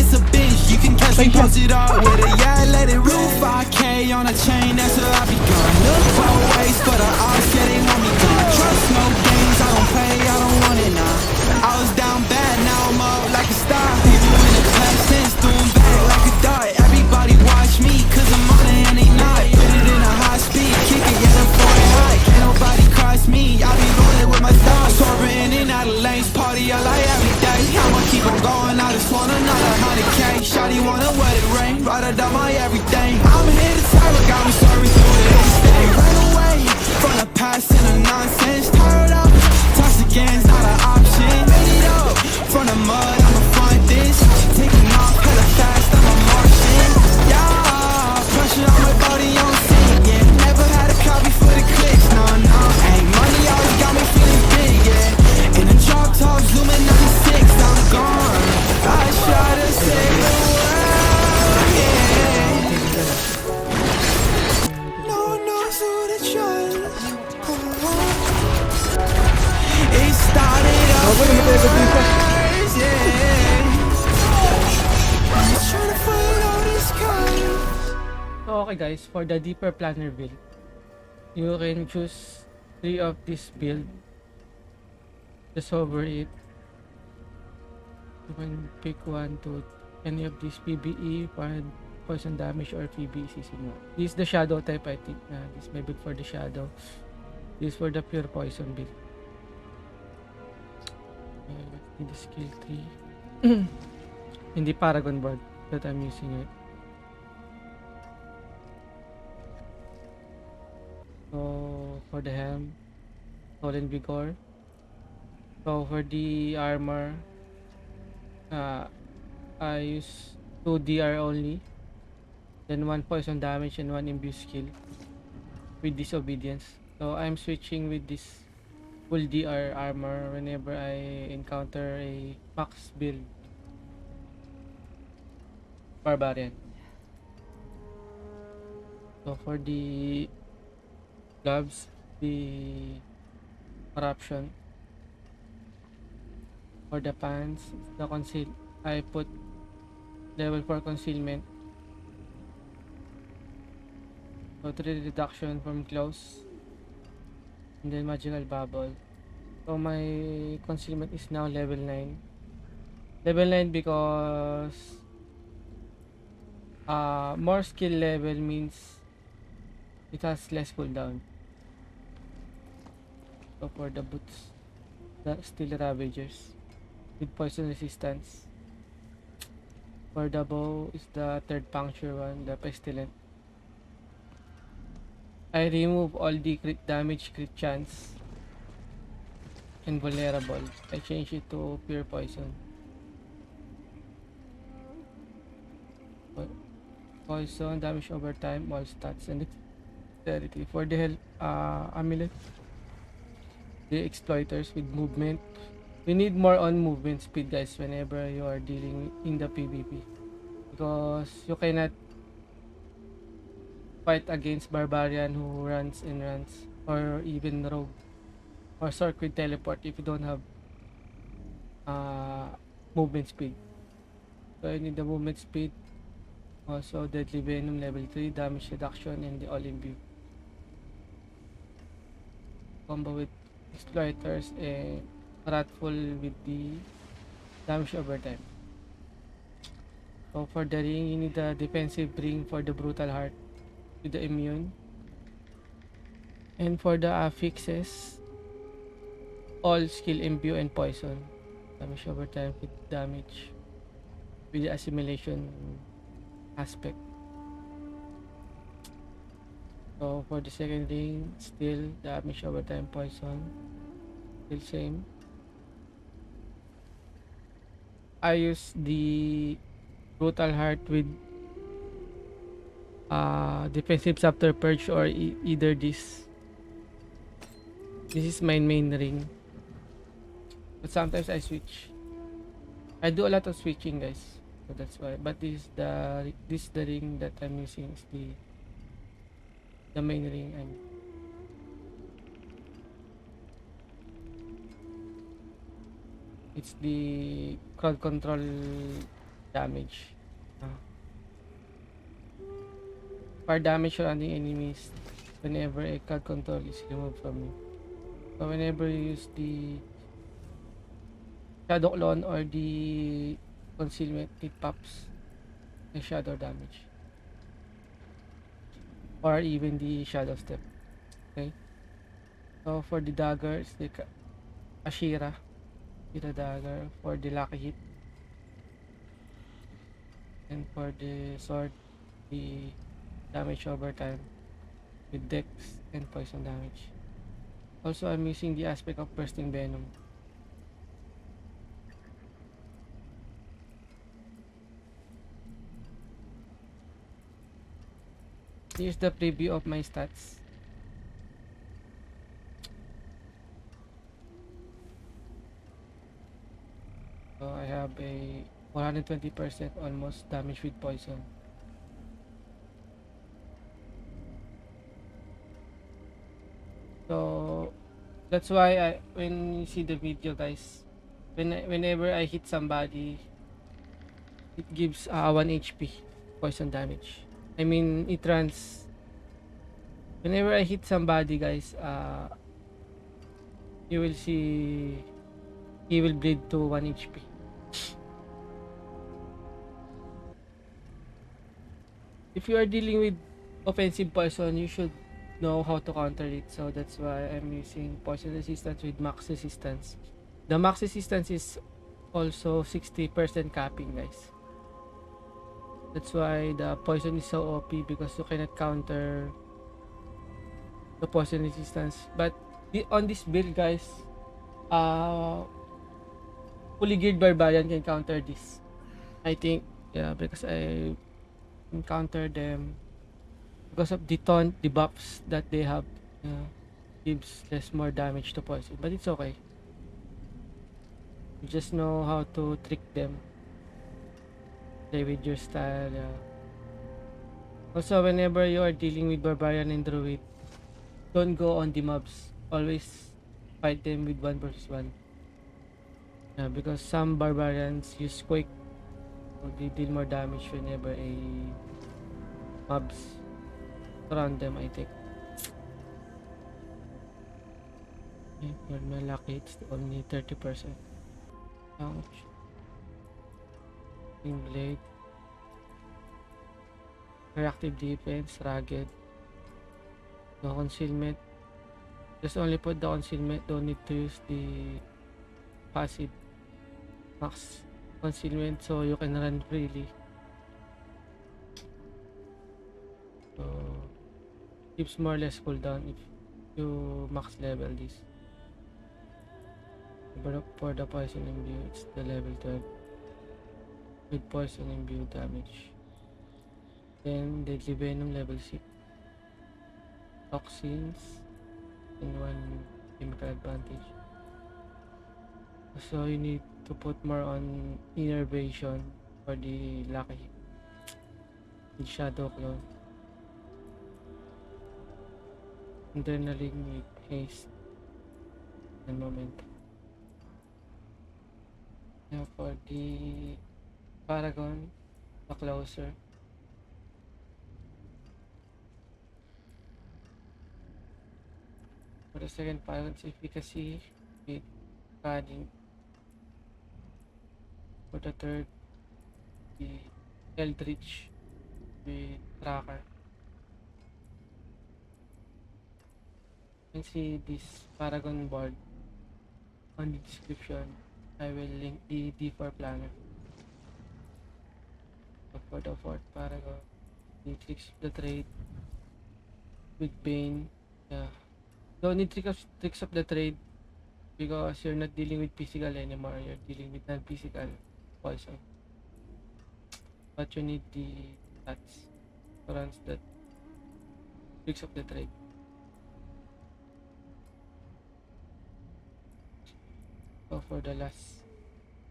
it's a bitch. You can catch me posted up with a yeah, let it roof 5K on a chain, that's where I be gone. Look both ways for the odds, yeah, they want me gone. Trust no games, I don't play, I don't want it now. I was down bad, now I'm up like a star. People in the past tense, doing bad like a dart. Everybody watch me, cause I'm on it and they not. Put it in a high speed, kick it, get a foreign high. Can't nobody cross me, I be rolling with my dogs. Swerving in and out of lanes, party I like every day. I'ma keep on going, I just want another 100K. Shawty wanna wet it rain, ride it down my everything. I'm here to tell her, got me swerving through the day. Run away from the past and the nonsense. Tired up, toss again's not an option. Made it up from the mud, I'ma find this. Taking off hella fast, I'm a Martian. Yeah, pressure on my body on scene. Yeah, never had a copy for the clicks. No, no, ain't money always got me feeling big. Yeah, in the drop top, zooming 96, I'm gone. I try to save the world. Yeah, no one knows who to trust. It started off with words, yeah. I'm just trying to fight all these colors. So okay guys, for the deeper planner build, you can choose 3 of this build. Just hover it. You can pick one to any of these PBE, poison damage, or PBC signal. This is the shadow type, I think. This may be for the shadow. This is for the pure poison build. Let's see the skill 3. In the Paragon board that I'm using it. So for the helm, Stolen Vigor. So for the armor, I use 2 DR only, then 1 poison damage and 1 imbue skill with disobedience. So I'm switching with this full DR armor whenever I encounter a max build barbarian. So for the gloves, the corruption. For the pants, the conceal, I put level 4 concealment. So 3 reduction from close, and then magical bubble. So my concealment is now level 9. Level 9 because more skill level means it has less cooldown. So for the boots, the steel ravagers with poison resistance. For the bow is the 3rd puncture one, the pestilent. I remove all the crit damage, crit chance, and vulnerable. I change it to pure poison. Poison damage over time, all stats, and dexterity. For the health amulet, the exploiters with movement. We need more on movement speed, guys, whenever you are dealing in the PvP, because you cannot fight against barbarian who runs and runs, or even rogue or circuit teleport if you don't have movement speed. So I need the movement speed, also deadly venom level 3, damage reduction, and the all imbue combo with exploiters and wrathful with the damage over time. So for the ring, you need the defensive ring for the brutal heart with the immune. And for the affixes, all skill imbue and poison. Damage over time with damage with the assimilation aspect. So for the second ring, still damage over time, poison, still same. I use the brutal heart with defensive after purge, or either this. This is my main ring, but sometimes I switch. I do a lot of switching, guys, so that's why. But this is the ring that I'm using, is the main ring. It's the crowd control damage. Uh, Fire damage surrounding enemies whenever a card control is removed from you. So whenever you use the Shadow Clone or the concealment, it pops the shadow damage. Or even the shadow step. Okay. So for the dagger, it's the Ashira. The dagger for the lucky hit. And for the sword, the damage over time with dex and poison damage. Also, I'm using the aspect of bursting venom. Here's the preview of my stats. So I have a 120% almost damage with poison. So that's why when you see the video, guys, whenever I hit somebody, it gives 1 HP poison damage. I mean, it runs. Whenever I hit somebody, guys, you will see he will bleed to 1 HP. If you are dealing with offensive poison, you should know how to counter it. So that's why I'm using poison resistance with max resistance. The max resistance is also 60% capping, guys. That's why the poison is so OP, because you cannot counter the poison resistance. But on this build, guys, uh fully geared barbarian can counter this. I think, yeah, because I encountered them because of the taunt, the buffs that they have, uh, gives less more damage to poison, but it's okay. You just know how to trick them, play with your style. Yeah. Also, whenever you are dealing with barbarian and druid, don't go on the mobs. Always fight them with 1 versus 1. Yeah, because some barbarians use quake, so they deal more damage whenever a mobs surround them, I think. Yeah, for my lucky, it's only 30%. Ouch. Blade. Reactive defense, rugged. No concealment. Just only put the concealment. Don't need to use the passive. Max concealment so you can run freely. So gives more or less cooldown if you max level this. But for the poison imbue, it's the level 12 with poison imbue damage. Then deadly venom level 6. Toxins and 1 chemical advantage. So you need to put more on innervation for the lucky hit. With shadow clone. Adrenaline with haste and momentum. Now for the paragon, the closer. For the second paragon's efficacy with padding. For the third, the eldritch with tracker. You can see this paragon board on the description. I will link the D4 planner. So for the fourth paragon, the tricks of the trade with Bane. Yeah. Don't need tricks of the trade because you're not dealing with physical anymore. You're dealing with non-physical poison. But you need the stats to run that tricks of the trade. So for the last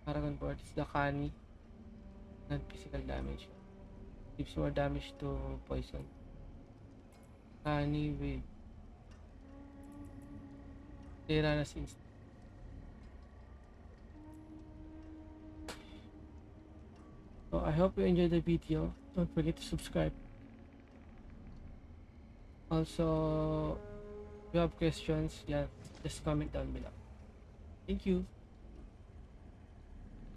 paragon board, it's the Kani, non-physical damage. Gives more damage to poison. Kani with Tirana's instinct. So I hope you enjoyed the video. Don't forget to subscribe. Also, if you have questions, yeah, just comment down below. Thank you.